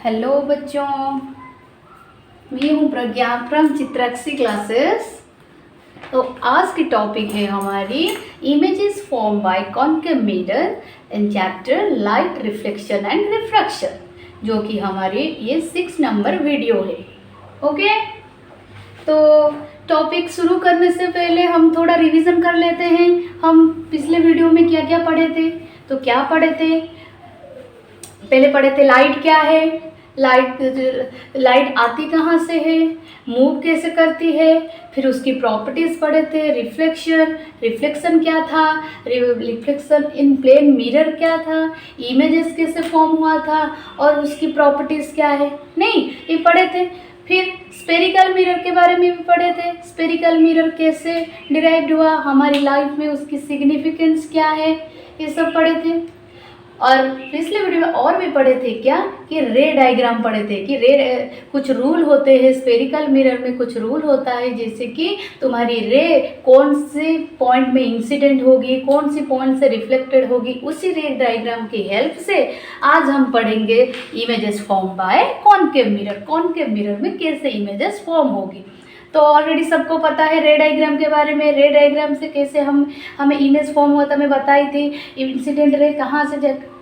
Hello बच्चों, मैं हूँ प्रज्ञा फ्रॉम चित्राक्षी क्लासेस। तो आज की टॉपिक है हमारी images form by concave mirror in chapter light reflection and refraction, जो कि हमारे ये 6 नंबर वीडियो है। ओके, तो टॉपिक शुरू करने से पहले हम थोड़ा रिवीजन कर लेते हैं। हम पिछले वीडियो में क्या क्या पढ़े थे। तो क्या पढ़े थे, पहले पढ़े थे लाइट क्या है, लाइट आती कहाँ से है, मूव कैसे करती है, फिर उसकी प्रॉपर्टीज़ पढ़े थे। रिफ्लेक्शन क्या था, रिफ्लेक्शन इन प्लेन मिरर क्या था, इमेजेस कैसे फॉर्म हुआ था और उसकी प्रॉपर्टीज़ क्या है, नहीं ये पढ़े थे। फिर स्पेरिकल मिरर के बारे में भी पढ़े थे, स्पेरिकल मिरर कैसे डिराइव्ड हुआ, हमारी लाइफ में उसकी सिग्निफिकेंस क्या है, ये सब पढ़े थे। और पिछले वीडियो में और भी पढ़े थे क्या कि रे डायग्राम पढ़े थे कि रे कुछ रूल होते हैं स्पेरिकल मिरर में, कुछ रूल होता है जैसे कि तुम्हारी रे कौन से पॉइंट में इंसिडेंट होगी, कौन सी पॉइंट से रिफ्लेक्टेड होगी, उसी रे डायग्राम की हेल्प से आज हम पढ़ेंगे images form by concave mirror में कैसे इमेजेस फॉर्म होगी। तो ऑलरेडी सबको पता है रे डायग्राम के बारे में। रे डायग्राम से कैसे हमें इमेज फॉर्म होता मैं बताई थी। इंसिडेंट रे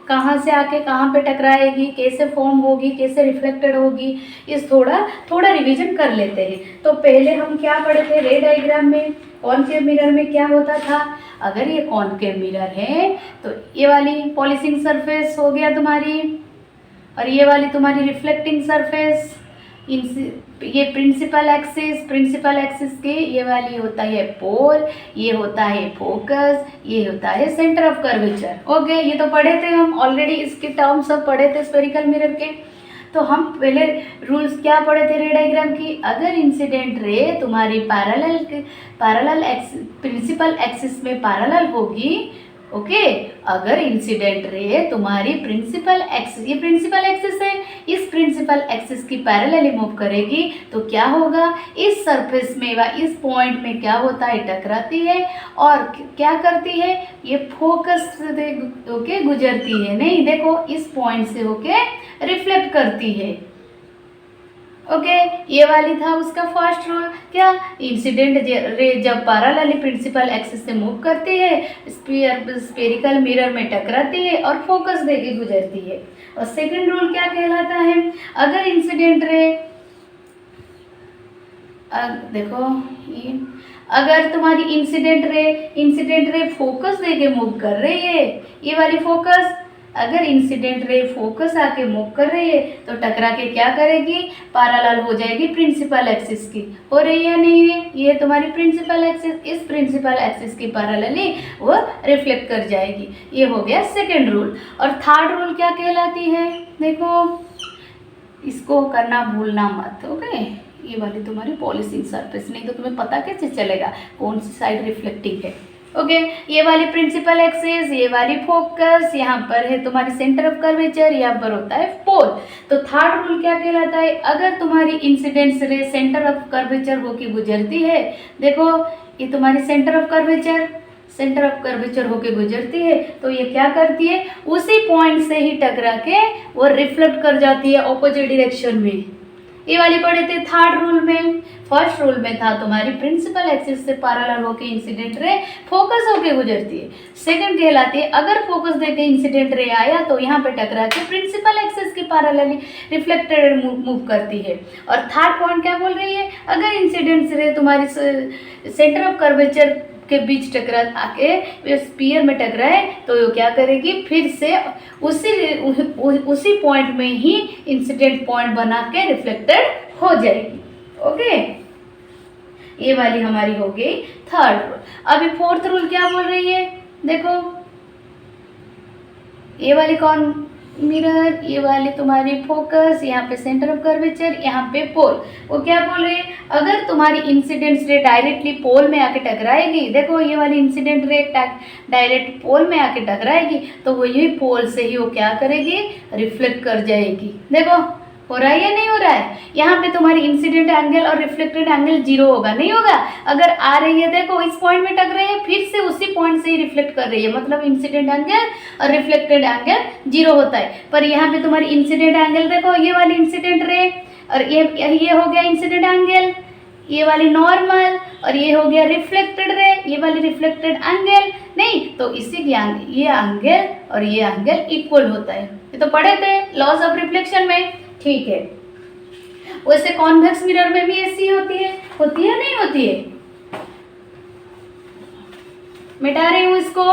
कहाँ से आके कहाँ पे टकराएगी, कैसे फॉर्म होगी, कैसे रिफ्लेक्टेड होगी, इस थोड़ा रिवीजन कर लेते हैं। तो पहले हम क्या पढ़े थे रे डायग्राम में, कॉनकेव मिरर में क्या होता था। अगर ये कॉनकेव मिरर है तो ये वाली पॉलिशिंग सरफेस हो गया तुम्हारी, और ये वाली तुम्हारी रिफ्लेक्टिंग सरफेस। ये प्रिंसिपल एक्सिस के ये वाली होता है पोल, ये होता है फोकस, ये होता है सेंटर ऑफ कर्वेचर। ओके, ये तो पढ़े थे हम ऑलरेडी, इसके टर्म सब पढ़े थे स्फेरिकल मिरर के। तो हम पहले रूल्स क्या पढ़े थे रे डायग्राम की। अगर इंसिडेंट रे तुम्हारी पैरेलल प्रिंसिपल एक्सिस में पैरेलल होगी, ओके, अगर इंसिडेंट रे तुम्हारी प्रिंसिपल एक्सिस, ये प्रिंसिपल एक्सिस है, इस प्रिंसिपल एक्सिस की पैरेलली मूव करेगी तो क्या होगा, इस सरफेस में व इस पॉइंट में क्या होता है, टकराती है और क्या करती है, ये फोकस से होके गुजरती है, नहीं देखो इस पॉइंट से होके रिफ्लेक्ट करती है। ओके, ये वाली था उसका फर्स्ट रूल। क्या, इंसिडेंट रे जब पैरेलली प्रिंसिपल एक्सिस से मूव करती है, स्पेरिकल मिरर में टकराती है और फोकस देके गुजरती है। और सेकंड रूल क्या कहलाता है, अगर इंसिडेंट रे देखो ये, अगर तुम्हारी इंसिडेंट रे फोकस देके मूव कर रही है, ये वाली फोकस, अगर इंसिडेंट रे फोकस आके मूव कर रही है तो टकरा के क्या करेगी, पैरेलल हो जाएगी प्रिंसिपल एक्सिस की। हो रही है नहीं है, ये तुम्हारी प्रिंसिपल एक्सिस, इस प्रिंसिपल एक्सिस की पैरेलली वो रिफ्लेक्ट कर जाएगी। ये हो गया सेकंड रूल। और थर्ड रूल क्या कहलाती है, देखो इसको करना भूलना मत। ओके, ये वाली तुम्हारी पॉलिशिंग सरफेस, नहीं तो तुम्हें पता कैसे चलेगा कौन सी साइड रिफ्लेक्टिंग है। ओके, ये वाली प्रिंसिपल एक्सिस, ये वाली फोकस, यहाँ पर है तुम्हारी सेंटर ऑफ कर्वेचर, यहाँ पर होता है पोल। तो थर्ड रूल क्या कहलाता है, अगर तुम्हारी इंसिडेंस रे सेंटर ऑफ कर्वेचर होके गुजरती है, देखो ये तुम्हारी सेंटर ऑफ कर्वेचर होके गुजरती है, तो ये क्या करती है, उसी पॉइंट से ही टकरा के वो रिफ्लेक्ट कर जाती है ऑपोजिट डायरेक्शन में। ये वाली पढ़े थे थर्ड रूल में। फर्स्ट रूल में था तुम्हारी प्रिंसिपल एक्सिस से पैरेलल होके इंसिडेंट रे फोकस होके गुजरती है। सेकंड कहलाती है, अगर फोकस देके इंसिडेंट रे आया तो यहाँ पे टकरा के प्रिंसिपल एक्सिस की पैरेलली रिफ्लेक्टेड मूव करती है। और थर्ड पॉइंट क्या बोल रही है, अगर इंसिडेंट रे तुम्हारी सेंटर ऑफ कर्वेचर के बीच टकरा आके स्पीयर में टकराए तो वो क्या करेगी, फिर से उसी पॉइंट में ही इंसिडेंट पॉइंट बना के रिफ्लेक्टेड हो जाएगी। ओके, ये वाली हमारी हो गई थर्ड रूल। अभी फोर्थ रूल क्या बोल रही है, देखो ये वाली कौन मिरर, ये वाली तुम्हारी फोकस, यहाँ पे सेंटर ऑफ कर्वेचर, यहाँ पे पोल। वो क्या बोल रही है, अगर तुम्हारी इंसिडेंट रे डायरेक्टली पोल में आके टकराएगी, देखो ये वाली इंसिडेंट रे डायरेक्ट पोल में आके टकराएगी तो वो यही पोल से ही वो क्या करेगी, रिफ्लेक्ट कर जाएगी। देखो हो रहा है या नहीं हो रहा है? यहाँ पे तुम्हारी इंसिडेंट एंगल और रिफ्लेक्टेड एंगल 0 होगा, नहीं होगा? अगर आ रही है, देखो इस पॉइंट में टक रही है, फिर से उसी पॉइंट से ही रिफ्लेक्ट कर रही है, मतलब इंसिडेंट एंगल और रिफ्लेक्टेड एंगल 0 होता है। पर यहाँ पे तुम्हारी इंसिडेंट एंगल देखो, ये वाली इंसिडेंट रे और ये हो गया इंसिडेंट एंगल, ये वाली नॉर्मल, और ये हो गया रिफ्लेक्टेड रे, ये वाली रिफ्लेक्टेड एंगल, नहीं तो इसी की ये एंगल और ये एंगल इक्वल होता है। ये तो पढ़े थे लॉज ऑफ रिफ्लेक्शन में, ठीक है। वैसे कॉन्वेक्स मिरर में भी ऐसी होती है नहीं होती है? मिटा रही हूं इसको।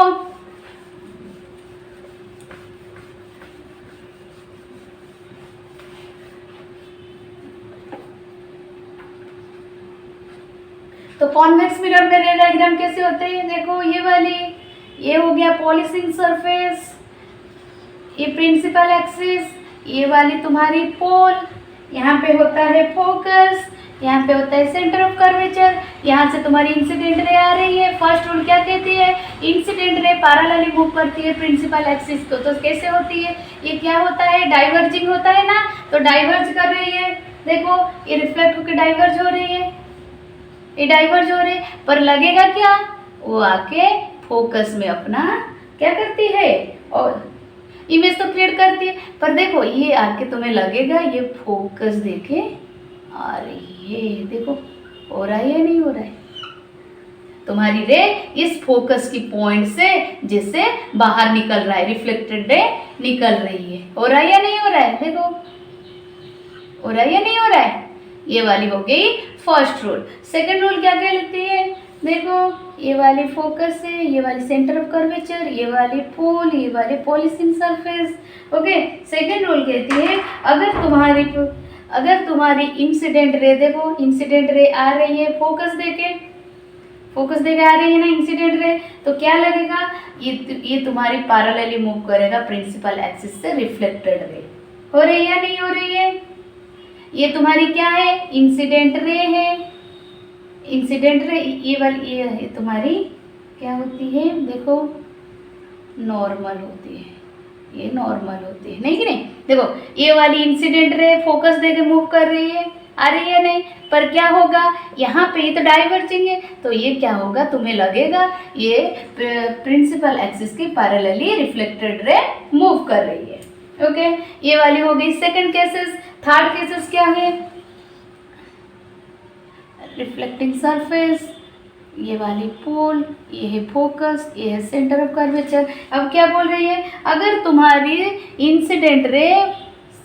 तो कॉन्वेक्स मिरर में रे डायग्राम कैसे होते हैं? देखो ये वाली, ये हो गया पॉलिशिंग सरफेस, ये प्रिंसिपल एक्सिस, ये वाली तुम्हारी पोल, यहाँ पे होता है फोकस, यहाँ पे होता है सेंटर ऑफ कर्वेचर, यहाँ से तुम्हारी इंसिडेंट रे आ रही है। फर्स्ट रूल क्या कहती है? इंसिडेंट रे पैरेलली मूव करती है प्रिंसिपल एक्सिस को। तो कैसे होती है? ये क्या होता है? डाइवर्जिंग होता है ना, तो डाइवर्ज कर रही है, देखो ये रिफ्लेक्ट होकर डाइवर्ज हो रही है, ये डाइवर्ज हो रही है, पर लगेगा क्या? वो आके फोकस में अपना क्या करती है और इमेज तो क्रिएट करती है, पर देखो ये आके तुम्हें लगेगा ये फोकस देके आ रही है, देखो हो रहा है या नहीं हो रहा है? तुम्हारी रे इस फोकस की पॉइंट से जिससे बाहर निकल रहा है, रिफ्लेक्टेड रे निकल रही है, हो रहा है या नहीं हो रहा है? देखो हो रहा है या नहीं हो रहा है? ये वाली हो गई फर्स्ट रूल। सेकंड रूल क्या कहती है? देखो ये वाली फोकस है, ये वाली सेंटर ऑफ कर्वेचर, ये वाली पोल, ये वाली polishing surface. Okay, second rule कहती है अगर तुम्हारी इंसिडेंट रे, देखो इंसिडेंट रे आ रही है फोकस देके आ रही है ना इंसिडेंट रे, तो क्या लगेगा? ये तुम्हारी पैरेलली मूव करेगा प्रिंसिपल एक्सिस से रिफ्लेक्टेड रे। हो रही है या नहीं हो रही है? ये तुम्हारी क्या है? इंसिडेंट रे है, इंसिडेंट रे ये वाली, ये तुम्हारी क्या होती है? देखो नॉर्मल होती है, ये नॉर्मल होती है, नहीं कि नहीं? देखो ये वाली इंसिडेंट रे फोकस देके मूव कर रही है, आ रही है नहीं, पर क्या होगा? यहाँ पे ये तो डाइवर्जिंग है, तो ये क्या होगा? तुम्हें लगेगा ये प्रिंसिपल एक्सिस की पैरेलली रिफ्लेक्टेड रे मूव कर रही है। ओके, ये वाली हो गई सेकंड केसेस। थर्ड केसेस क्या है? रिफ्लेक्टिंग सरफेस, ये वाली पोल, ये है फोकस, ये है सेंटर ऑफ कर्वेचर। अब क्या बोल रही है? अगर तुम्हारी incident ray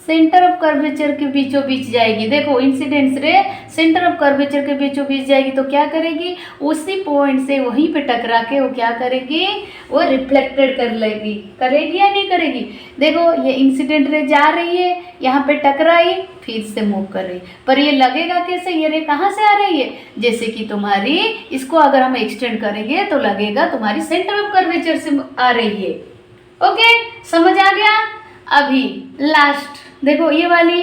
centre of curvature के बीचों बीच जाएगी, देखो incident ray centre of curvature के बीचों बीच जाएगी, तो क्या करेगी? उसी पॉइंट से वहीं पे टकरा के वो क्या करेगी? वो रिफ्लेक्टेड कर लेगी, करेगी या नहीं करेगी? देखो ये इंसिडेंट रे जा रही है, यहाँ पे टकराई, फिर से मूव कर रही, पर ये लगेगा कैसे? ये रे कहाँ से आ रही है? जैसे कि तुम्हारी इसको अगर हम एक्सटेंड करेंगे तो लगेगा तुम्हारी सेंटर ऑफ कर्वेचर से आ रही है। ओके, समझ आ गया? अभी लास्ट देखो ये वाली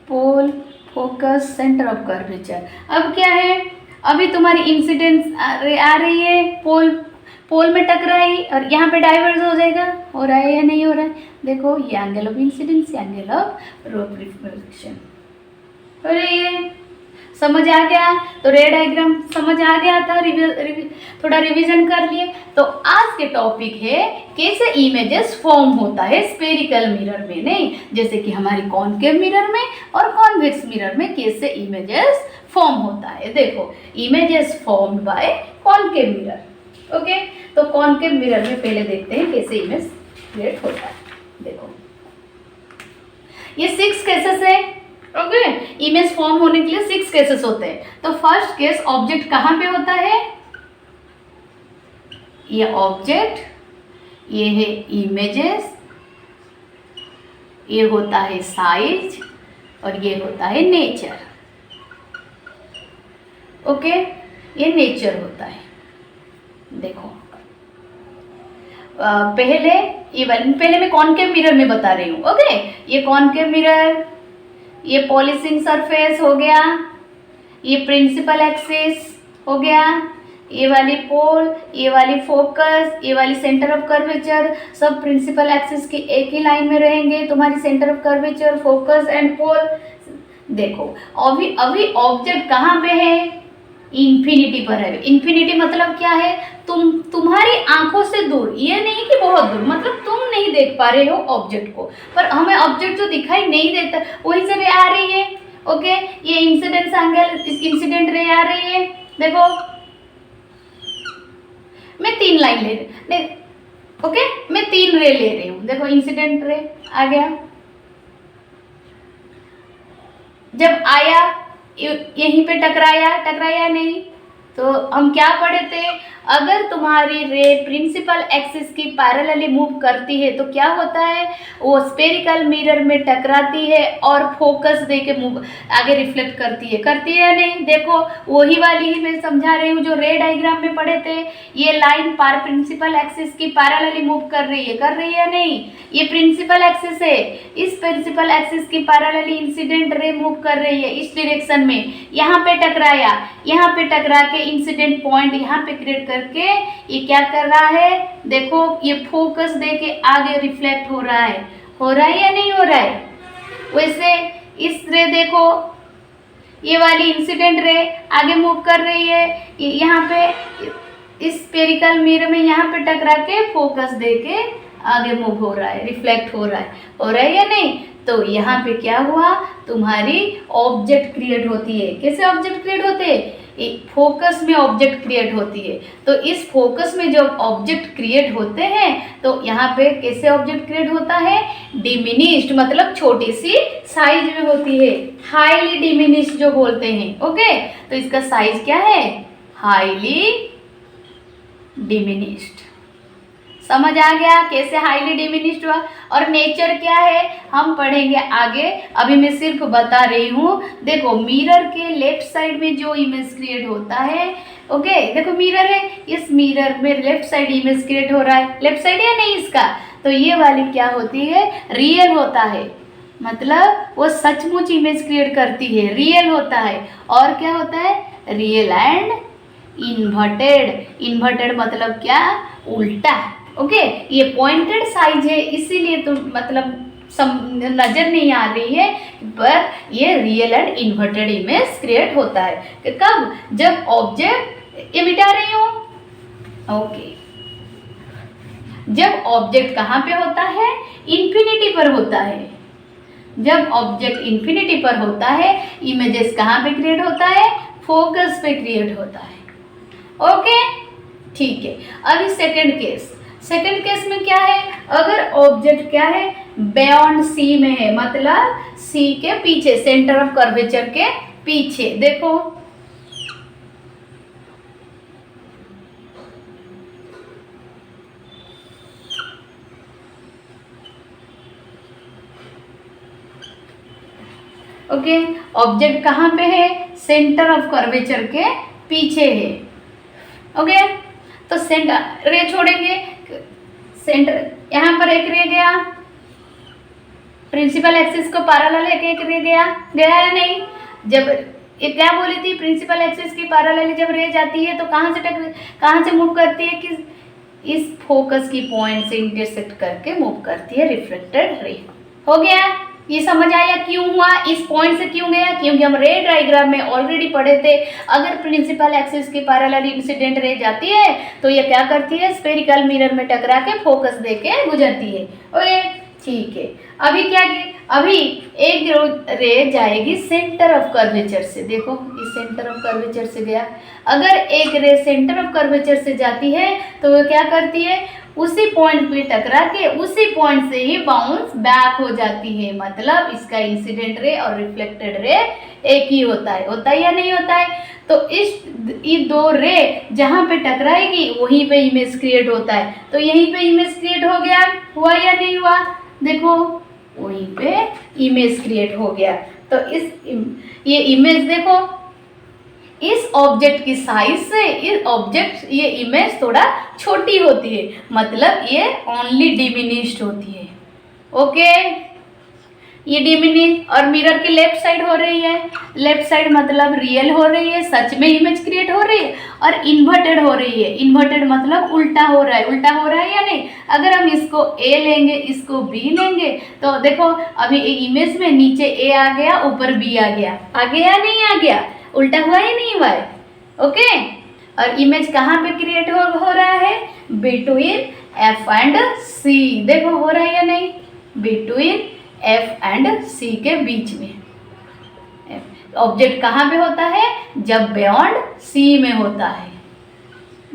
पोल, फोकस, सेंटर ऑफ कर्वेचर। अब क्या है? अभी तुम्हारी इंसिडेंस आ रही है, पोल में टकराई और यहाँ पे डाइवर्ज हो जाएगा, हो रहा है या नहीं हो रहा है? देखो ये angle of incidence, angle of reflection हो रही है। समझ आ गया? तो रे डायग्राम समझ आ गया था, थोड़ा रिवीजन कर लिए। तो आज के टॉपिक है कैसे इमेजेस फॉर्म होता है स्फेरिकल मिरर में, नहीं जैसे कि हमारी कॉनकेव मिरर में और कॉन्वेक्स मिरर में कैसे इमेजेस फॉर्म होता है। देखो images formed by concave mirror. Okay, तो कॉनकेव मिरर में पहले देखते हैं कैसे इमेज क्रिएट होता है। देखो ये 6 केसेस है। ओके, इमेज फॉर्म होने के लिए 6 केसेस होते हैं। तो फर्स्ट केस, ऑब्जेक्ट कहाँ पे होता है? ये ऑब्जेक्ट, ये है इमेजेस, ये होता है साइज और ये होता है नेचर। ओके, ये नेचर होता है। देखो पहले मैं कॉनकेव मिरर में बता रही हूँ। ओके, ये कॉनकेव मिरर, ये पॉलिशिंग सरफेस हो गया, ये प्रिंसिपल एक्सिस हो गया, ये वाली पोल, ये वाली फोकस, ये वाली सेंटर ऑफ कर्वेचर, सब प्रिंसिपल एक्सिस की एक ही लाइन में रहेंगे। तुम्हारी centre of curvature, focus and pole. देखो अभी अभी ऑब्जेक्ट कहाँ पे है? इन्फिनिटी पर है। इन्फिनिटी मतलब क्या है? तुम्हारी आंखों से दूर, ये नहीं कि बहुत दूर, मतलब तुम नहीं देख पा रहे हो ऑब्जेक्ट को, पर हमें ऑब्जेक्ट जो दिखाई नहीं देता वही से रे आ रही है। ओके, ये इंसिडेंट एंगल, इंसिडेंट रे आ रही है। देखो मैं 3 लाइन ले रही नहीं, ओके मैं 3 रे ले रही हूँ। देखो इंसिडेंट रे आ गया, जब आया यहीं पे टकराया नहीं, तो हम क्या पढ़े थे? अगर तुम्हारी रे प्रिंसिपल एक्सिस की पैरेलली मूव करती है तो क्या होता है? वो स्फेरिकल मिरर में टकराती है और फोकस दे के मूव आगे रिफ्लेक्ट करती है या नहीं? देखो वही वाली ही मैं समझा रही हूँ जो रे डायग्राम में पढ़े थे। ये लाइन पार प्रिंसिपल एक्सिस की पैरेलली मूव कर रही है या नहीं? ये प्रिंसिपल एक्सिस है, इस प्रिंसिपल एक्सिस की पैरेलली इंसिडेंट रे मूव कर रही है इस डायरेक्शन में। यहाँ पे टकरा के इंसिडेंट पॉइंट यहाँ पे क्रिएट करके ये क्या कर रहा है? देखो ये फोकस दे के आगे रिफ्लेक्ट हो रहा है या नहीं हो रहा है? वैसे इस रे देखो, ये वाली इंसिडेंट रे आगे मूव कर रही है, यहाँ पे इस स्फेरिकल मिरर में यहाँ पे टकरा के फोकस दे के आगे मूव हो रहा है, रिफ्लेक्ट हो रहा है या नहीं? तो यहाँ पे क्या हुआ? तुम्हारी ऑब्जेक्ट क्रिएट होती है। कैसे ऑब्जेक्ट क्रिएट होते हैं? फोकस में ऑब्जेक्ट क्रिएट होती है। तो इस फोकस में जब ऑब्जेक्ट क्रिएट होते हैं तो यहाँ पे कैसे ऑब्जेक्ट क्रिएट होता है? डिमिनिश्ड, मतलब छोटी सी साइज में होती है, हाईली डिमिनिश्ड जो बोलते हैं। ओके, तो इसका साइज क्या है? Highly diminished. समझ आ गया कैसे हाईली डिमिनिश्ड हुआ? और नेचर क्या है हम पढ़ेंगे आगे, अभी मैं सिर्फ बता रही हूँ। देखो मिरर के लेफ्ट साइड में जो इमेज क्रिएट होता है, ओके देखो मिरर है, इस मिरर में लेफ्ट साइड इमेज क्रिएट हो रहा है, लेफ्ट साइड है नहीं इसका, तो ये वाली क्या होती है? रियल होता है, मतलब वो सचमुच इमेज क्रिएट करती है, रियल होता है। और क्या होता है? रियल एंड इन्वर्टेड मतलब क्या? उल्टा। ओके, ये पॉइंटेड साइज है इसीलिए तो मतलब नजर नहीं आ रही है, पर ये real and inverted image create होता है। कब? जब ऑब्जेक्ट, ये मिटा रही हूँ, ओके, जब ऑब्जेक्ट कहाँ पे होता है? इन्फिनिटी पर होता है। जब ऑब्जेक्ट इन्फिनिटी पर होता है, इमेजेस कहाँ पे क्रिएट होता है? फोकस पे क्रिएट होता है। ओके ठीक है। अभी सेकंड केस में क्या है? अगर ऑब्जेक्ट क्या है? बियॉन्ड सी में है, मतलब सी के पीछे, सेंटर ऑफ कर्वेचर के पीछे। देखो ओके, ऑब्जेक्ट कहाँ पे है? सेंटर ऑफ कर्वेचर के पीछे है। ओके, तो सेंटर रे छोड़ेंगे, सेंटर यहाँ पर एक रे गया, प्रिंसिपल एक्सिस को पैरेलल एक रे गया या नहीं? जब ये क्या बोली थी? प्रिंसिपल एक्सिस की पैरेलल जब रे जाती है तो कहाँ से मूव करती है? कि इस फोकस की पॉइंट से इंटरसेक्ट करके मूव करती है रिफ्लेक्टेड रे। हो गया? ये समझ आया क्यों हुआ? इस पॉइंट से क्यों गया? क्योंकि हम रे डायग्राम में ऑलरेडी पढ़े थे, अगर प्रिंसिपल एक्सिस की पैरेलल इंसिडेंट रे जाती है तो ये क्या करती है? स्फेरिकल मिरर में टकरा के फोकस देके गुजरती है। ओके ठीक है। अभी क्या की? अभी एक रे जाएगी सेंटर ऑफ कर्वेचर से। देखो इस सेंटर ऑफ कर्वेचर से गया, अगर एक रे सेंटर ऑफ कर्वेचर से जाती है तो वो क्या करती है? उसी पॉइंट पे टकरा के उसी पॉइंट से ही बाउंस बैक हो जाती है, मतलब इसका इंसिडेंट रे और रिफ्लेक्टेड रे एक ही होता है या नहीं होता है? तो ये दो रे जहाँ पे टकराएगी वहीं पे इमेज क्रिएट होता है, तो यहीं पे इमेज क्रिएट हो गया, हुआ या नहीं हुआ? देखो वहीं पे इमेज क्रिएट हो गया। तो ये इमेज देखो, इस ऑब्जेक्ट की साइज से ये इमेज थोड़ा छोटी होती है, मतलब ये ओनली डिमिनिश्ड होती है। ओके ये डिमिनिश, और मिरर की लेफ्ट साइड हो रही है, लेफ्ट साइड मतलब रियल हो रही है, सच में इमेज क्रिएट हो रही है, और इन्वर्टेड हो रही है, इन्वर्टेड मतलब उल्टा हो रहा है, उल्टा हो रहा है या नहीं। अगर हम इसको ए लेंगे, इसको बी लेंगे, तो देखो अभी इमेज में नीचे ए आ गया, ऊपर बी आ गया या नहीं आ गया, उल्टा हुआ या नहीं हुआ है, ओके। और इमेज कहाँ पे क्रिएट हो रहा है, बिटवीन एफ एंड सी, देखो हो रहा है या नहीं, बिटवीन एफ एंड सी के बीच में। ऑब्जेक्ट कहाँ पे होता है, जब बियॉन्ड सी में होता है,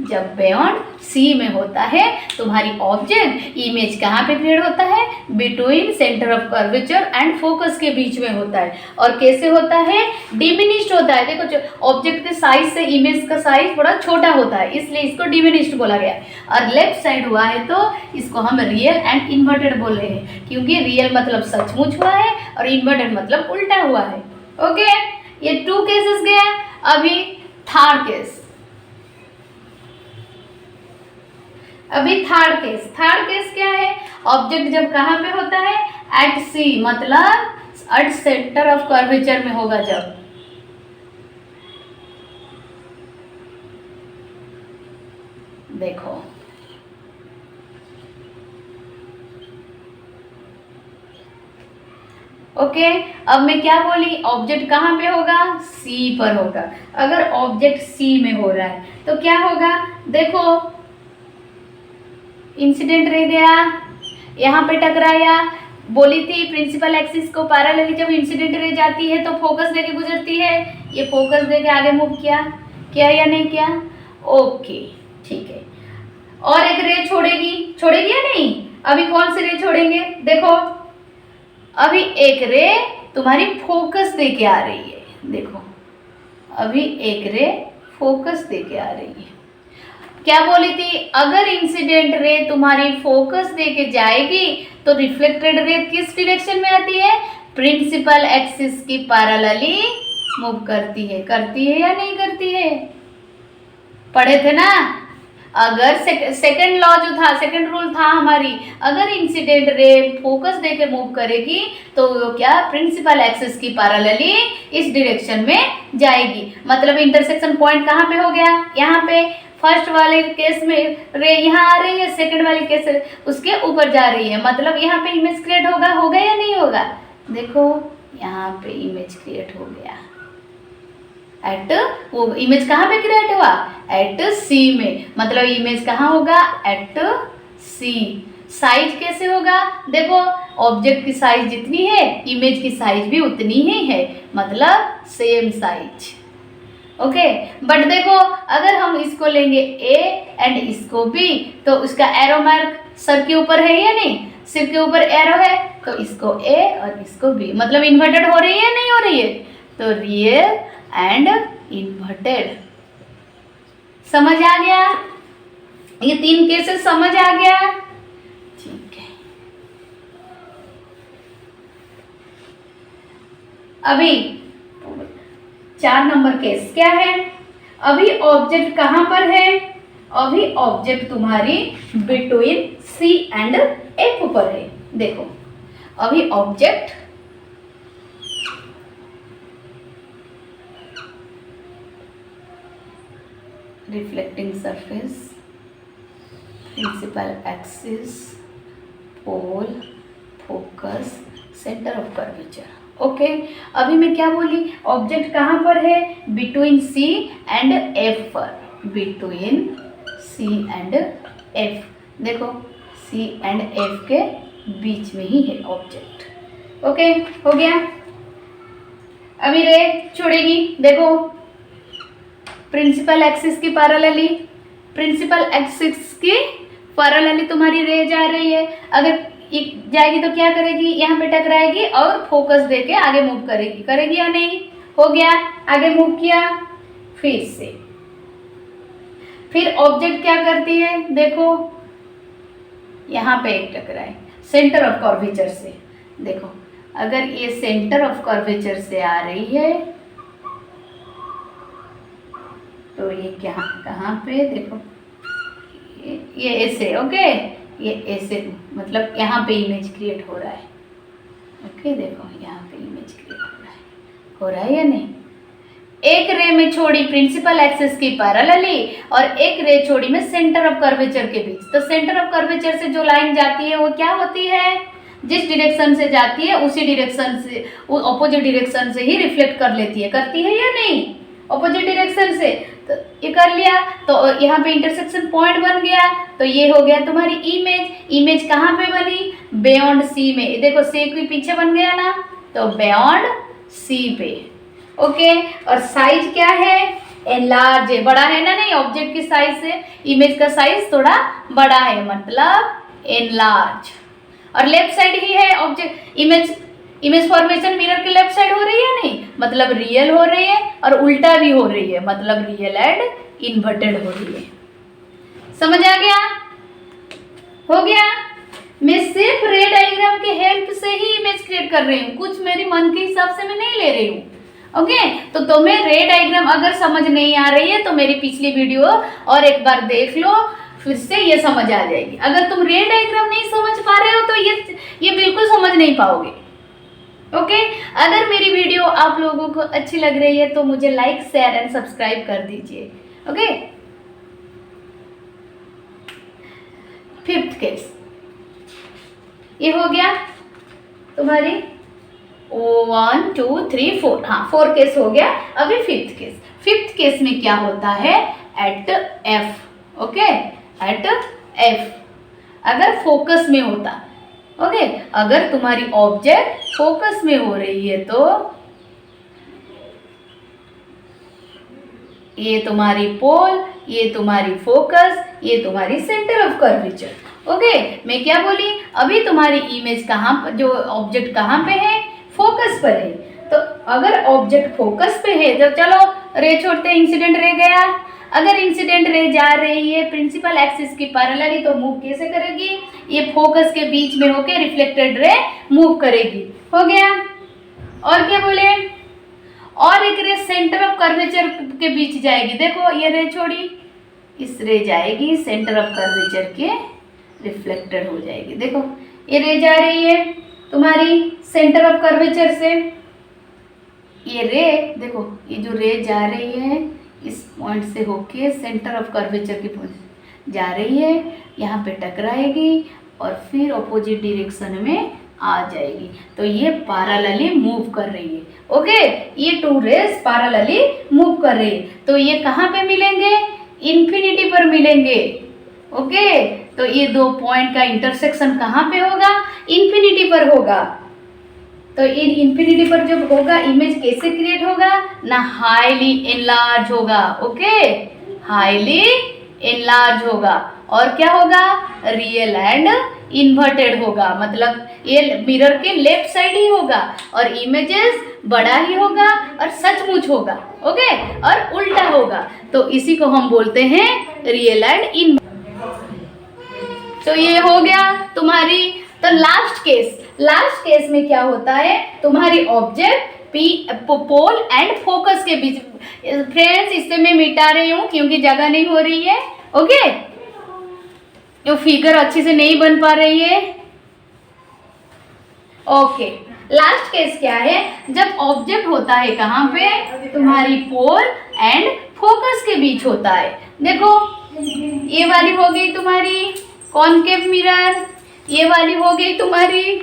जब बियॉन्ड सी में होता है तुम्हारी ऑब्जेक्ट, इमेज कहाँ पे क्रिएट होता है, between centre of curvature and focus के बीच में होता है। और कैसे होता है, डिमिनिश्ड होता है। देखो जो ऑब्जेक्ट के साइज से इमेज का साइज थोड़ा छोटा होता है, इसलिए इसको डिमिनिश्ड बोला गया। और लेफ्ट साइड हुआ है तो इसको हम रियल एंड इन्वर्टेड बोल रहे हैं, क्योंकि रियल मतलब सचमुच हुआ है और इन्वर्टेड मतलब उल्टा हुआ है, ओके। ये 2 केसेस गया। अभी थर्ड केस, थर्ड केस क्या है, ऑब्जेक्ट जब कहाँ पे होता है, एट सी मतलब एट सेंटर ऑफ कर्वेचर में होगा जब। देखो ओके, अब मैं क्या बोली, ऑब्जेक्ट कहाँ पे होगा, सी पर होगा। अगर ऑब्जेक्ट सी में हो रहा है तो क्या होगा, देखो इंसिडेंट रह गया, यहाँ पे टकराया, बोली थी प्रिंसिपल एक्सिस को पैरेलली जब इंसिडेंट रे जाती है तो फोकस देके गुजरती है, ये फोकस देके आगे मूव किया या नहीं किया, ओके ठीक है। और एक रे छोड़ेगी या नहीं, अभी कौन सी रे छोड़ेंगे, देखो अभी एक रे तुम्हारी फोकस देके आ रही है, देखो अभी एक रे फोकस देके आ रही है। क्या बोली थी, अगर इंसिडेंट रे तुम्हारी फोकस देके जाएगी तो रिफ्लेक्टेड रे किस डायरेक्शन में आती है, प्रिंसिपल एक्सिस की पैरेलली मूव करती है या नहीं करती है, पढ़े थे ना। अगर सेकंड लॉ जो था, सेकंड रूल था हमारी, अगर इंसिडेंट रे फोकस देके मूव करेगी तो वो क्या, प्रिंसिपल एक्सिस की पैरेलली इस डायरेक्शन में जाएगी। मतलब इंटरसेक्शन पॉइंट कहाँ पे हो गया, यहाँ पे। फर्स्ट वाले केस में रे यहाँ आ रही है, सेकंड वाले केस उसके ऊपर जा रही है, मतलब यहाँ पे इमेज क्रिएट होगा या नहीं होगा, देखो यहाँ पे इमेज क्रिएट हो गया एट, वो इमेज कहाँ पे क्रिएट हुआ, एट सी में, मतलब इमेज कहाँ होगा, एट सी। साइज कैसे होगा, देखो ऑब्जेक्ट की साइज जितनी है इमेज की साइज भी उतनी ही है, मतलब सेम साइज, ओके। बट देखो अगर हम इसको लेंगे ए एंड इसको बी तो उसका एरो मार्क सर के ऊपर है या नहीं, सिर के ऊपर एरो है, तो इसको ए और इसको बी, मतलब इन्वर्टेड हो रही है नहीं हो रही है, तो रियल एंड इन्वर्टेड। समझ आ गया, ये 3 केसेस समझ आ गया, ठीक है। अभी 4 नंबर केस क्या है, अभी ऑब्जेक्ट कहां पर है, अभी ऑब्जेक्ट तुम्हारी बिटवीन सी एंड एफ पर है। देखो अभी object reflecting surface, principal axis, pole, focus, centre of curvature, okay. अभी मैं क्या बोली, ऑब्जेक्ट कहाँ पर है, बिटवीन सी एंड एफ पर, बिटवीन सी एंड एफ, देखो सी एंड एफ के बीच में ही है ऑब्जेक्ट, ओके हो गया। अभी रे छोड़ेगी, देखो प्रिंसिपल एक्सिस की पैरेलली, प्रिंसिपल एक्सिस की पैरेलली तुम्हारी रे जा रही है, अगर जाएगी तो क्या करेगी, यहाँ पे टकराएगी और फोकस देके आगे मूव करेगी या नहीं, हो गया, आगे मूव किया, फिर से फिर ऑब्जेक्ट क्या करती है, देखो यहाँ पे एक टकराए सेंटर ऑफ कर्वेचर से, देखो अगर ये सेंटर ऑफ कर्वेचर से आ रही है तो ये क्या, कहाँ पे देखो ये ऐसे, ओके, ये ऐसे मतलब यहाँ पे इमेज क्रिएट हो रहा है, ओके, देखो यहाँ पे इमेज क्रिएट हो रहा है या नहीं। एक रे में छोड़ी प्रिंसिपल एक्सिस की पैरेलली और एक रे छोड़ी में सेंटर ऑफ कर्वेचर के बीच। तो सेंटर ऑफ कर्वेचर से जो लाइन जाती है वो क्या होती है, जिस डायरेक्शन से जाती है उसी डायरेक्शन से, ऑपोजिट डायरेक्शन से ही रिफ्लेक्ट कर लेती है, करती है या नहीं, ऑपोजिट डायरेक्शन से। तो ये कर लिया, तो यहाँ पे इंटरसेक्शन पॉइंट बन गया, तो ये हो गया तुम्हारी इमेज। इमेज कहाँ पे बनी, बियॉन्ड सी में। देखो सी के पीछे बन गया ना, तो बियॉन्ड सी पे। ओके, और साइज क्या है, एनलार्ज है, बड़ा है ना, नहीं ऑब्जेक्ट की साइज से इमेज का साइज थोड़ा बड़ा है, मतलब एनलार्ज। और लेफ्ट साइड ही है ऑब्जेक्ट, इमेज फॉर्मेशन मिरर के लेफ्ट साइड हो रही है नहीं, मतलब रियल हो रही है, और उल्टा भी हो रही है, मतलब रियल एंड इन्वर्टेड हो रही है। समझ आ गया, हो गया। मैं सिर्फ रे डायग्राम के हेल्प से ही इमेज क्रिएट कर रही हूँ, कुछ मेरी मन के हिसाब से मैं नहीं ले रही हूँ। ओके, तो तुम्हें रे डायग्राम अगर समझ नहीं आ रही है तो मेरी पिछली वीडियो और एक बार देख लो, फिर से ये समझ आ जाएगी। अगर तुम रे डायग्राम नहीं समझ पा रहे हो तो ये बिल्कुल समझ नहीं पाओगे। ओके, अगर मेरी वीडियो आप लोगों को अच्छी लग रही है तो मुझे लाइक, शेयर एंड सब्सक्राइब कर दीजिए। ओके, फिफ्थ केस ये हो गया तुम्हारी 1 2 3 4, हाँ 4 केस हो गया। अभी फिफ्थ केस। फिफ्थ केस में क्या होता है, at F. Okay, at F अगर फोकस में होता, ओके, अगर तुम्हारी ऑब्जेक्ट फोकस में हो रही है तो ये तुम्हारी पोल, ये तुम्हारी फोकस, ये तुम्हारी सेंटर ऑफ कर्वेचर। ओके, मैं क्या बोली, अभी तुम्हारी इमेज कहाँ पर, जो ऑब्जेक्ट कहाँ पे है, फोकस पर है। तो अगर ऑब्जेक्ट फोकस पे है तो चलो रे छोड़ते, इंसिडेंट रे गया। अगर इंसिडेंट रे जा रही है प्रिंसिपल एक्सिस की पैरेलली तो मूव कैसे करेगी, ये फोकस के बीच में होके रिफ्लेक्टेड रे मूव करेगी। हो गया, और क्या बोले, और एक रे सेंटर ऑफ कर्वेचर के बीच जाएगी। देखो ये रे छोड़ी, इस रे जाएगी सेंटर ऑफ कर्वेचर के, रिफ्लेक्टेड हो जाएगी। देखो ये रे जा रही है तुम्हारी सेंटर ऑफ कर्वेचर से, ये रे देखो, ये जो रे जा रही है इस पॉइंट से होके सेंटर ऑफ कर्वेचर की पॉइंट जा रही है, यहाँ पे टकराएगी और फिर ऑपोजिट डायरेक्शन में आ जाएगी। तो ये पैरेलली मूव कर रही है। ओके, ये टू रेज पैरेलली मूव कर रही है, तो ये कहाँ पे मिलेंगे, इन्फिनिटी पर मिलेंगे। ओके, तो ये दो पॉइंट का इंटरसेक्शन कहाँ पे होगा, इन्फिनिटी पर होगा। तो इन इन्फिनिटी पर जब होगा इमेज कैसे क्रिएट होगा ना, हाईली एनलार्ज होगा। ओके, हाईली एनलार्ज होगा, और क्या होगा, रियल एंड इन्वर्टेड होगा, मतलब ये मिरर के लेफ्ट साइड ही होगा और इमेजेस बड़ा ही होगा और सचमुच होगा। ओके, और उल्टा होगा, तो इसी को हम बोलते हैं रियल एंड इन। तो ये हो गया तुम्हारी। तो लास्ट केस में क्या होता है, तुम्हारी ऑब्जेक्ट पोल एंड फोकस के बीच। फ्रेंड्स इससे मैं मिटा रही हूँ क्योंकि जगह नहीं हो रही है। ओके, जो फिगर अच्छे से नहीं बन पा रही है। ओके, लास्ट केस क्या है, जब ऑब्जेक्ट होता है कहाँ पे, तुम्हारी पोल एंड फोकस के बीच होता है। देखो ये वाली हो गई तुम्हारी कॉनकेव मिरर, ये वाली हो गई तुम्हारी,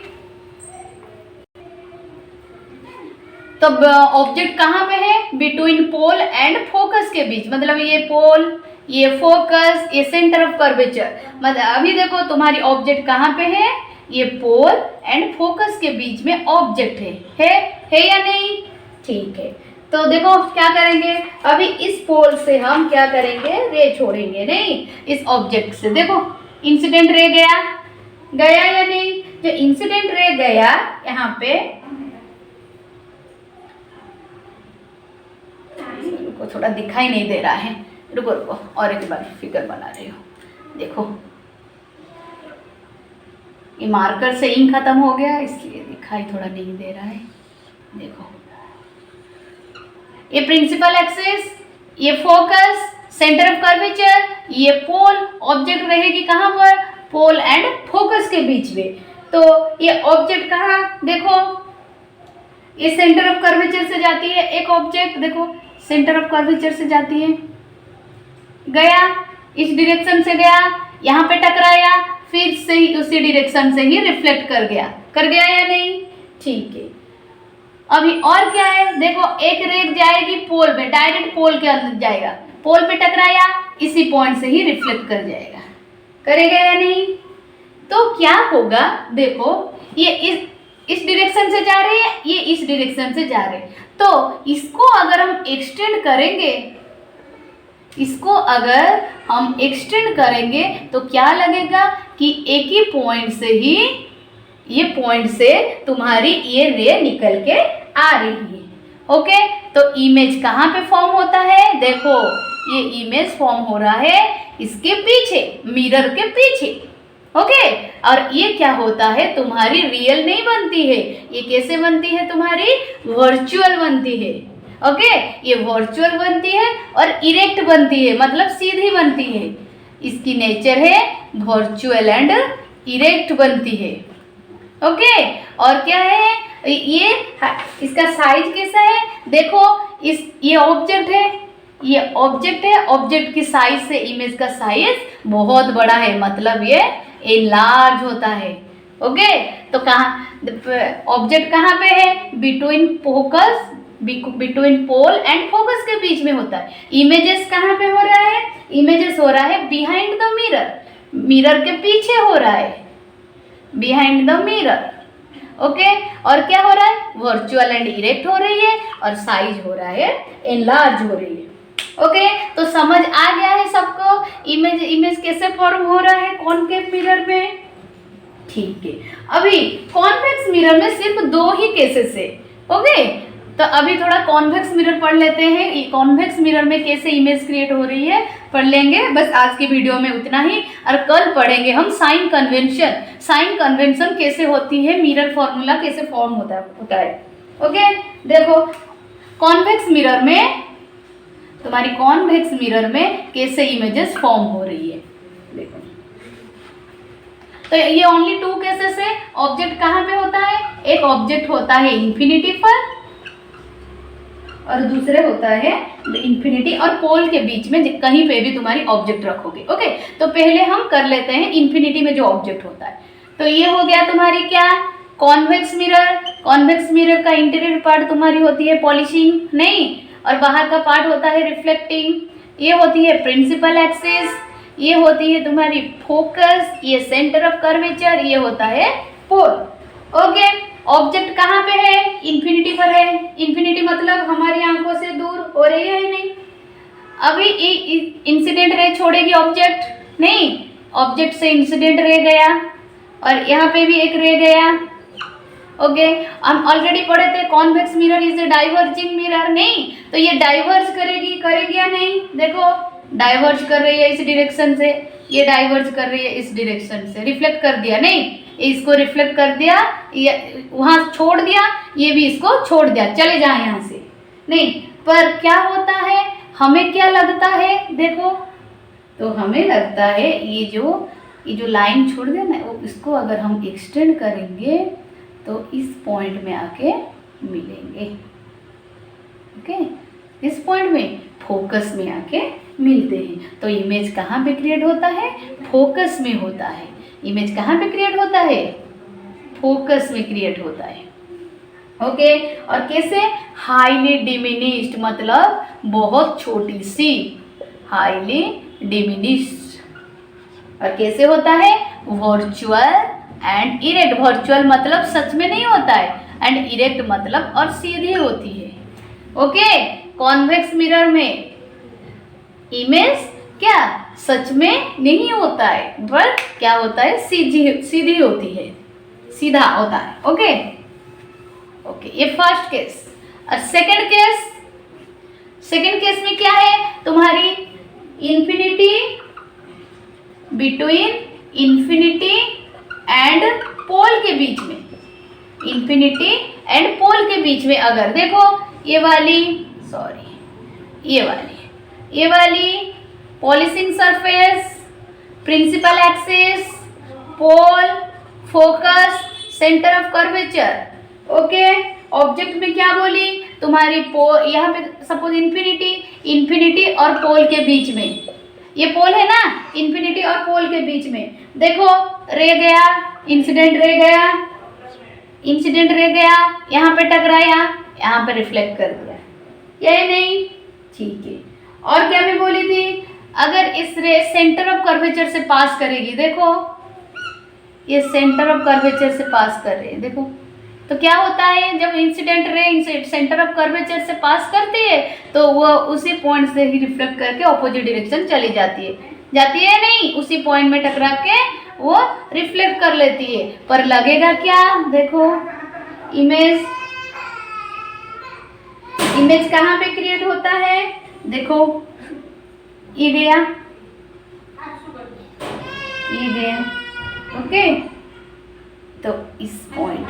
तो ऑब्जेक्ट कहाँ पे है, बिटवीन पोल एंड फोकस के बीच, मतलब ये पोल, ये फोकस, ये सेंटर ऑफ कर्वेचर। मतलब अभी देखो तुम्हारी ऑब्जेक्ट कहाँ पे है, ये पोल एंड फोकस के बीच में ऑब्जेक्ट है या नहीं, ठीक है। तो देखो क्या करेंगे, अभी इस पोल से हम क्या करेंगे, रे छोड़ेंगे, नहीं इस ऑब्जेक्ट से। देखो इंसिडेंट रे गया या नहीं, जो इंसिडेंट रे गया यहाँ पे, रुको थोड़ा दिखाई नहीं दे रहा है, रुको और एक बार फिगर बना रही हूँ। देखो ये मार्कर से इंक खत्म हो गया इसलिए दिखाई थोड़ा नहीं दे रहा है। देखो ये प्रिंसिपल एक्सिस, ये फोकस, सेंटर ऑफ कर्वेचर, ये पोल, ऑब्जेक्ट रहेगी कहाँ पर, पोल एंड फोकस के बीच में। तो ये ऑब्जेक्ट कहाँ, देखो ये सेंटर ऑफ कर्वेचर से जाती है, एक ऑब्जेक्ट देखो सेंटर ऑफ कर्वेचर से जाती है, गया इस डायरेक्शन से गया, यहाँ पे टकराया, फिर से ही उसी डायरेक्शन से ही रिफ्लेक्ट कर गया या नहीं, ठीक है। अभी और क्या है, देखो एक रे जाएगी पोल पे, डायरेक्ट पोल के अंदर जाएगा, पोल पे टकराया, इसी पॉइंट से ही रिफ्लेक्ट कर जाएगा, करेगा या नहीं। तो क्या होगा, देखो ये इस डायरेक्शन से जा रहे हैं, ये इस डायरेक्शन से जा रहे हैं, तो इसको अगर हम एक्सटेंड करेंगे, इसको अगर हम एक्सटेंड करेंगे तो क्या लगेगा कि एक ही पॉइंट से ही, ये पॉइंट से तुम्हारी ये रे निकल के आ रही है। ओके, तो इमेज कहाँ पे फॉर्म होता है, देखो ये इमेज फॉर्म हो रहा है इसके पीछे, मिरर के पीछे। ओके, और ये क्या होता है, तुम्हारी रियल नहीं बनती है, ये कैसे बनती है, तुम्हारी वर्चुअल बनती है। ओके, ये वर्चुअल बनती है और इरेक्ट बनती है, मतलब सीधी बनती है, इसकी नेचर है वर्चुअल एंड इरेक्ट बनती है। ओके, और क्या है ये, इसका साइज कैसा है, देखो ये ऑब्जेक्ट है, ये ऑब्जेक्ट है, ऑब्जेक्ट की साइज से इमेज का साइज बहुत बड़ा है, मतलब ये एनलार्ज होता है। ओके, तो कहाँ ऑब्जेक्ट कहाँ पे है, between focus, between pole and focus के बीच में होता है। इमेजेस कहाँ पे हो रहा है, इमेजेस हो रहा है बिहाइंड द मिरर, मिरर के पीछे हो रहा है, बिहाइंड द मिरर। ओके, और क्या हो रहा है, वर्चुअल एंड इरेक्ट हो रही है और साइज हो रहा है एनलार्ज हो रही है। ओके, तो समझ आ गया है सबको इमेज कैसे फॉर्म हो रहा है कॉनकेव मिरर में। ठीक है, अभी कॉन्वेक्स मिरर में सिर्फ दो ही केसेस है। ओके, तो अभी थोड़ा कॉन्वेक्स मिरर पढ़ लेते हैं, कॉन्वेक्स मिरर में कैसे इमेज क्रिएट हो रही है पढ़ लेंगे। बस आज की वीडियो में उतना ही, और कल पढ़ेंगे हम साइन कन्वेंशन, साइन कन्वेंशन कैसे होती है, मिरर फॉर्मूला कैसे फॉर्म होता है। ओके, देखो कॉन्वेक्स मिरर में, तुम्हारी कॉन्वेक्स मिरर में कैसे इमेजेस फॉर्म हो रही है, देखो। तो ये ओनली टू केसेस है। ऑब्जेक्ट कहाँ पे होता है, एक ऑब्जेक्ट होता है इंफिनिटी पर और दूसरे होता है इंफिनिटी और पोल के बीच में, कहीं पे भी तुम्हारी ऑब्जेक्ट रखोगे। ओके, तो पहले हम कर लेते हैं इंफिनिटी में जो ऑब्जेक्ट होता है। तो ये हो गया तुम्हारी क्या, कॉन्वेक्स मिरर। कॉन्वेक्स मिरर का इंटीरियर पार्ट तुम्हारी होती है पॉलिशिंग, नहीं, और बाहर का पार्ट होता है रिफ्लेक्टिंग। ये होती है प्रिंसिपल एक्सिस, ये होती है तुम्हारी फोकस, ये सेंटर ऑफ कर्वेचर, ये होता है पोल। ओके, ऑब्जेक्ट कहाँ पे है, इंफिनिटी पर है। इंफिनिटी मतलब हमारी आंखों से दूर हो रही है ही नहीं। अभी इंसिडेंट रे छोड़ेगी ऑब्जेक्ट, नहीं, ऑब्जेक्ट से इंसिडेंट रे गया और यहाँ पे भी एक रे गया। ओके, हम ऑलरेडी पढ़े थे convex mirror is a diverging mirror, नहीं, तो ये डाइवर्ज करेगी या नहीं, देखो डाइवर्ज कर रही है इस डायरेक्शन से, ये डाइवर्ज कर रही है इस डायरेक्शन से, रिफ्लेक्ट कर दिया, नहीं, इसको रिफ्लेक्ट कर दिया, ये वहाँ छोड़ दिया, ये भी इसको छोड़ दिया, चले जाए यहाँ से, नहीं। पर क्या होता है, हमें क्या लगता है, देखो, तो हमें लगता है ये जो लाइन छोड़ दिया ना, वो इसको अगर हम एक्सटेंड करेंगे तो इस पॉइंट में आके मिलेंगे। ओके, इस पॉइंट में फोकस में आके मिलते हैं। तो इमेज कहाँ पे क्रिएट होता है, फोकस में होता है। इमेज कहाँ पे क्रिएट होता है, फोकस में क्रिएट होता है। ओके, और कैसे, हाईली डिमिनिश्ड, मतलब बहुत छोटी सी, हाईली डिमिनिश्ड। और कैसे होता है, वर्चुअल एंड इरेक्ट। वर्चुअल मतलब सच में नहीं होता है, एंड इरेक्ट मतलब और सीधी होती है। ओके, कॉन्वेक्स मिरर में इमेज क्या सच में नहीं होता है, पर क्या होता है, सीधी होती है, सीधा होता है। ओके, ओके, ये फर्स्ट केस। और सेकंड केस में क्या है, तुम्हारी infinity, between infinity and pole के बीच में, इंफिनिटी एंड पोल के बीच में अगर देखो ये वाली polishing surface, principal axis, pole, focus, centre of curvature. Okay, object में क्या बोली तुम्हारी यहाँ पे सपोज इन्फिनिटी और पोल के बीच में, ये पोल है ना, इन्फिनिटी और पोल के बीच में देखो रे गया, इंसिडेंट रे गया, यहाँ पे टकराया, यहाँ पे रिफ्लेक्ट कर दिया, यही नहीं, ठीक है। और क्या मैं बोली थी, अगर इस रे सेंटर ऑफ कर्वेचर से पास करेगी, देखो ये सेंटर ऑफ कर्वेचर से पास कर रही है, देखो तो क्या होता है, जब incident ray centre of curvature से पास करती है तो वो उसी पॉइंट से ही रिफ्लेक्ट करके ऑपोजिट डायरेक्शन चली जाती है नहीं, उसी पॉइंट में टकरा के वो रिफ्लेक्ट कर लेती है। पर लगेगा क्या, देखो इमेज कहाँ पे क्रिएट होता है, देखो ये गया, ओके, तो इस पॉइंट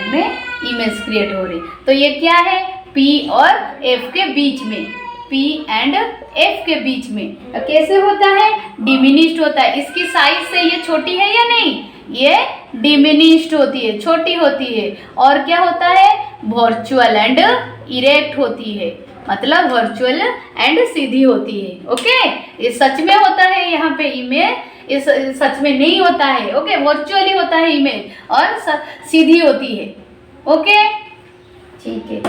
में इमेज क्रिएट हो रही, तो ये क्या है, P और F के बीच में, P एंड F के बीच में कैसे होता है, डिमिनिश्ड होता है। इसकी साइज से ये छोटी है या नहीं, ये डिमिनिश्ड होती है, छोटी होती है। और क्या होता है, वर्चुअल एंड इरेक्ट होती है, मतलब वर्चुअल एंड सीधी होती है। ओके, ये सच में होता है, यहाँ पे इमेज इस सच में नहीं होता है। ओके, वर्चुअली होता है इमेज और सीधी होती है। ओके, ठीक है।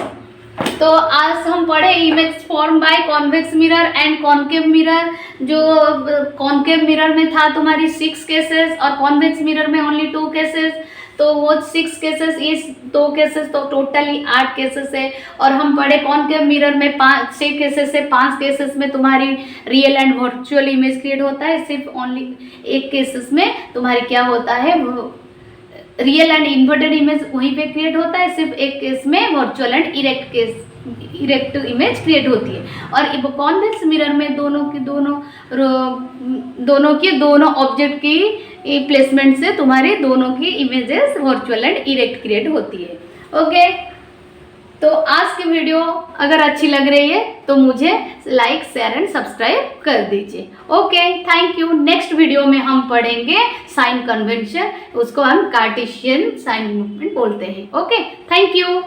तो आज हम पढ़े image form by convex mirror and concave mirror. जो कॉनकेव मिरर में था तुम्हारी 6 केसेस और कॉन्वेक्स मिरर में ओनली 2 केसेस, तो वो 6 केसेस, ये 2 केसेस, तो टोटली 8 केसेस है। और हम पढ़े कॉनकेव मिरर में 6 केसेस है, 5 केसेस में तुम्हारी real and virtual image create होता है, सिर्फ ओनली 1 केसेस में तुम्हारी क्या होता है, रियल एंड इन्वर्टेड इमेज वहीं पे क्रिएट होता है, सिर्फ 1 केस में virtual and erect image create होती है। और कॉन्वेक्स मिरर में दोनों ऑब्जेक्ट की प्लेसमेंट से तुम्हारी दोनों की images virtual and erect create होती है। ओके, तो आज की वीडियो अगर अच्छी लग रही है तो मुझे लाइक, शेयर एंड सब्सक्राइब कर दीजिए। Okay, thank you. Next video में हम पढ़ेंगे साइन कन्वेंशन, उसको हम कार्टेशियन साइन मूवमेंट बोलते हैं। Okay, thank you.